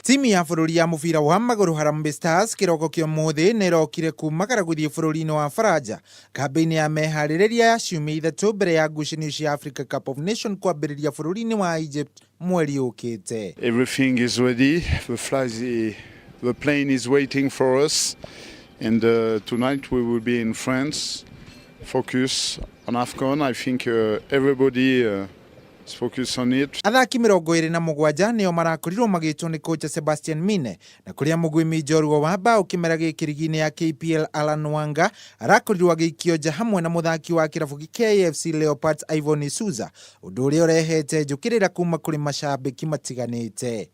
Timu ya bũrũri ya mũbira wa magũrũ Harambee Stars kĩroko kĩa ũmũthĩ nĩ ĩrokire kumagara gũthiĩ bũrũri-inĩ wa Faranja kambĩ-inĩ ya meharĩrĩria ya ciumia ithatũ mbere ya ngucanio cia Africa Cup of Nations kwambĩrĩria bũrũri-inĩ wa Egypt mweri ũkĩte. Everything is ready. The plane is waiting for us, and tonight we will be in France. Focus on AFCON. I think everybody is focused on it. Athaki 27 nĩo marakorirwo magĩtwo nĩ kocha Sebastian Mine, na kũrĩa mũgwimi njorua wa bao kĩmera gĩkĩ ligi-inĩ ya KPL Alan Wanga arakorirwo agĩikio nja hamwe na mũthaki wa kĩrabu KFC Leopards Ivan Souza, ũndũ ũrĩa ũrehete njũkĩrĩra kuma kũrĩ macambĩki matiganĩte.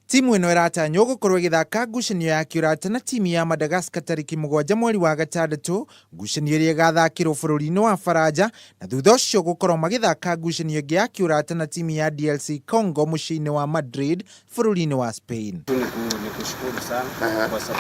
Timu ĩno ĩratanywo gũkorwo ĩgĩthaka ngucanio ya kĩũrata na timu ya Madagascar tarĩki 7 mweri wa gatandatũ, ngucanio ĩrĩa ĩgathakĩrwo bũrũri-inĩ wa Faranja, na thutha ũcio gũkorwo magĩthaka ngucanio ĩngĩ ya kĩũrata na timu ya DRC Congo mũciĩ-inĩ wa Madrid bũrũri-inĩ wa Spain.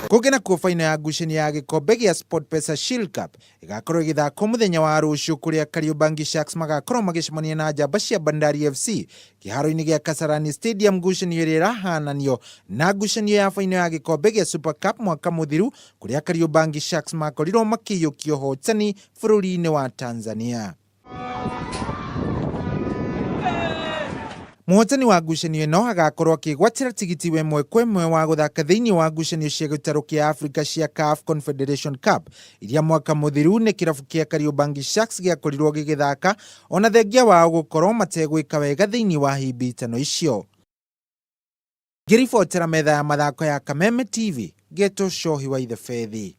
Kũngĩ kuo faino ya ngucanio ya gĩkombe gĩa SportPesa Shield Cup ĩgakorwo ĩgĩthakwo mũthenya wa rũciũ kũrĩa Harambee Stars magakorwo magĩcemania na njamba cia Bandari FC kĩharo-inĩ gĩa Kasarani Stadium, ngucanio ĩrĩa ĩrahananio na ngucanio ya faino ya gĩkombe gĩa Super Cup mwaka mũthiru kũrĩa Harambee Stars makorirwo makĩiyũkia ũhotani bũrũri-inĩ wa Tanzania. Mũhotani wa ngucanio ĩno agakorwo akĩgwatĩra tigiti we ĩmwe kwa ĩmwe wa gũthaka thĩinĩ wa ngucanio cia gĩtarũ kĩa Africa cia CAF Confederation Cup iria mwaka mũthiru nĩ kĩrabu kĩa Harambee Stars gĩakorirwo gĩgĩthaka, ona thengia wao gũkorwo mategwĩka wega thĩinĩ wa hĩmbĩtano icio. Ngĩribotera metha ya mathako ya Kameme TV, Geto Shohi wa Ithefethi.